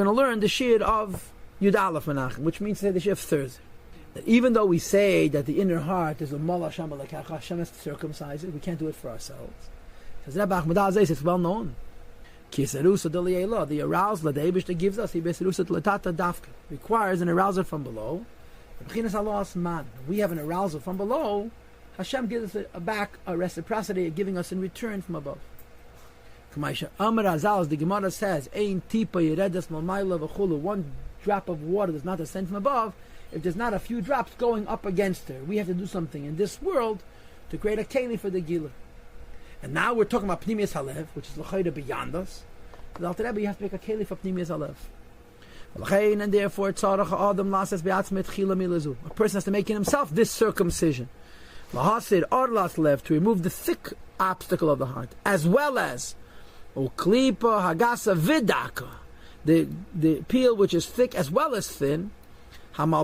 going to learn the shir of Yud Aleph Menachem, which means to say the shir of Thursday. That even though we say that the inner heart is a Mala Shama Lekacha, Hashem has to circumcise it, we can't do it for ourselves. Says Rebbe Ahmed Azez, it's well known. The arousal that the Eibishter gives us, requires an arousal from below. We have an arousal from below. Hashem gives us back a reciprocity, giving us in return from above. The Gemara says, one drop of water does not descend from above if there's not a few drops going up against her. We have to do something in this world to create a keli for the Gila. And now we're talking about Pnimius Halev, which is l'chayda beyond us. So Alter Rebbe, you have to make a keli for Pnimius Halev. And therefore, a person has to make in himself this circumcision. To remove the thick obstacle of the heart, as well as the peel which is thick as well as thin. There are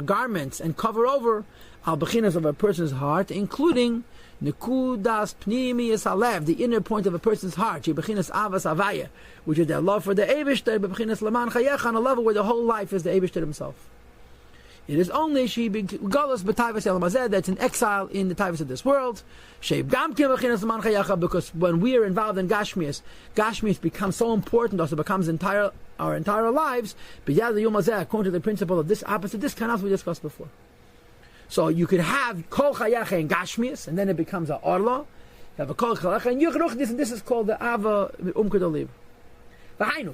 garments and cover over al-bechinas of a person's heart, including Nekudas Pnimius Halev, the inner point of a person's heart, bechinas avas avaya, which is their love for the Eibishter, bechinas laman chayecha, on a level where the whole life is the Eibishter himself. It is only she galus b'tayvus elamazeh that's in exile in the tayvus of this world. Sheib gamkim bechinas laman chayecha, because when we are involved in Gashmias becomes so important, also becomes our entire lives. B'yad yomazeh, according to the principle of this opposite, this kind of we discussed before. So you could have kol chayecha and gashmias, and then it becomes a orla. You have a kol chayecha and yuchruch, and this is called the ava umkudoliv.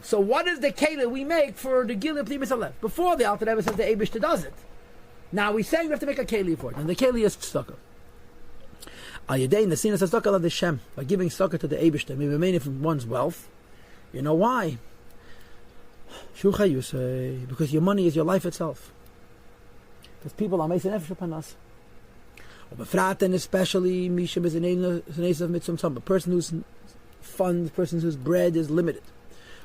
So what is the keli we make for the gilui pnimis halev? Before the Alter Rebbe says the Eibishter does it. Now we're saying we have to make a keli for it, and the keli is tzedakah. Al yedei nasinas tzedakah la Hashem, by giving tzedakah to the Eibishter, may remain from one's wealth. You know why? Shucha Yossi, because your money is your life itself. Because people are meisei nefesh upon us. And especially Mishim is a person whose funds, person whose bread is limited.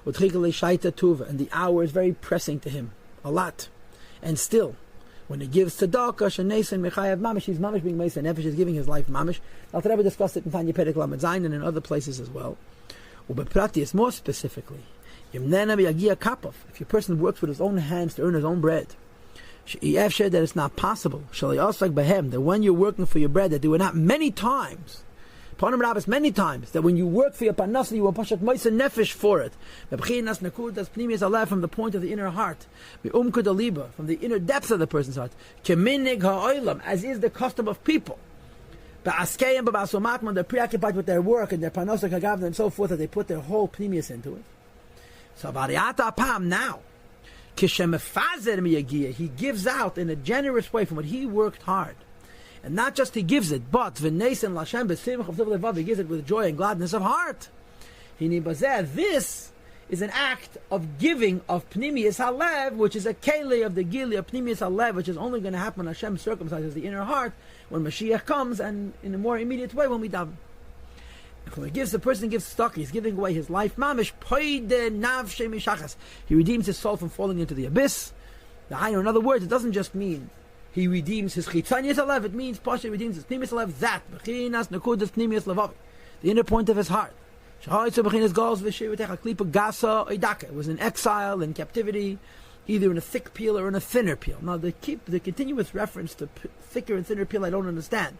And the hour is very pressing to him. A lot. And still, when he gives tzedakah, he's mamish being meisei nefesh, he's giving his life mamish. Alter Rebbe discussed it in Tanya Perek Lamed Zayin and in other places as well. Ubeprati, more specifically, if your person works with his own hands to earn his own bread, that it's not possible. That when you're working for your bread, that there were not many times, that when you work for your parnasa, you will pashat meisei nefesh for it. From the point of the inner heart, from the inner depths of the person's heart, as is the custom of people. When they're preoccupied with their work and their parnasa kagavna and so forth, that they put their whole pnimius into it. So now, he gives out in a generous way from what he worked hard. And not just he gives it, but he gives it with joy and gladness of heart. This is an act of giving of Pnimius Halev, which is a keli of the gili of Pnimius Halev, which is only going to happen when Hashem circumcises the inner heart, when Mashiach comes, and in a more immediate way when we daven. When the person gives tzedakah, he's giving away his life mamish. He redeems his soul from falling into the abyss. In other words, it doesn't just mean he redeems his chitzanius halev. It means partially redeems his pnimius halev. That bechinas nekudas pnimius levavi, the inner point of his heart. It was in exile, in captivity, either in a thick peel or in a thinner peel. Now the continuous reference to thicker and thinner peel I don't understand,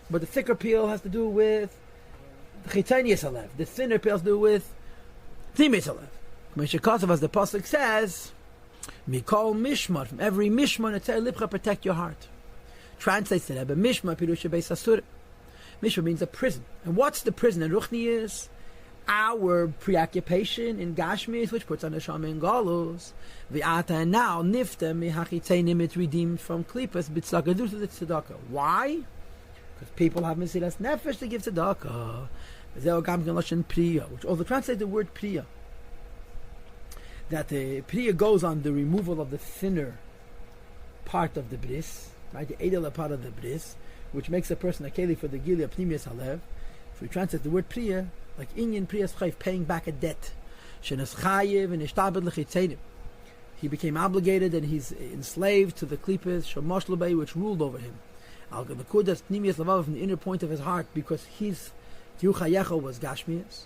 but the thicker peel has to do with the chitzanius halev. The thinner peel has to do with pnimius halev. As the pasuk says, Mikol mishmar, from every mishmar, lipcha, protect your heart. Translates to that, but mishmar pirusha beis asur. Mishmar means a prison. And what's the prison in Ruchni is? Our preoccupation in Gashmis, which puts on the Shama in Galus. V'ata, and now, nifta mihachitzenim, it's redeemed from klipas, b'tzedakah, due to the tzedakah. Why? Because people have mesilas nefesh to give tzedakah. Which also translates the word priya. That the priya goes on the removal of the thinner part of the bris, right, the edela part of the bris, which makes a person a keli for the gili of pnimius halev. So we translate the word priya like inyan priyas chayv, paying back a debt. Shenas chayiv and ishtabed lechitzeinim. He became obligated and he's enslaved to the klipas shamosh lebei, which ruled over him. Al gadakudas pnimius lavav, from the inner point of his heart, because his yuchayecha was gashmias.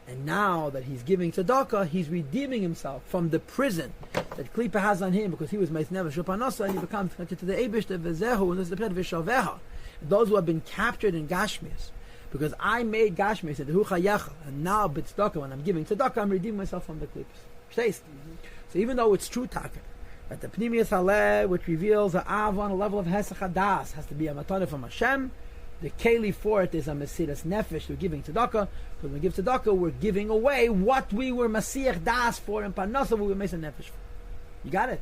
And now that he's giving tzedakah, he's redeeming himself from the prison that Klipa has on him because he was Meis Nefesh Upanasa, and he becomes connected to the Eibishter V'zehu, and this is the Pred V'shaveha. Those who have been captured in Gashmias, because I made Gashmias and Chayecha, and now b'tzedakah, when I'm giving tzedakah, I'm redeeming myself from the Klipas. So even though it's true taka, that the Pnimiyas Haleh, which reveals a Av on a level of Hesach Hadas, has to be a Matana from Hashem, the Keli for it is a Mesiras Nefesh, we're giving tzedakah. So when we give tzedakah, we're giving away what we were Masiach Das for in Parnasa, we were Mesiras Nefesh for. You got it?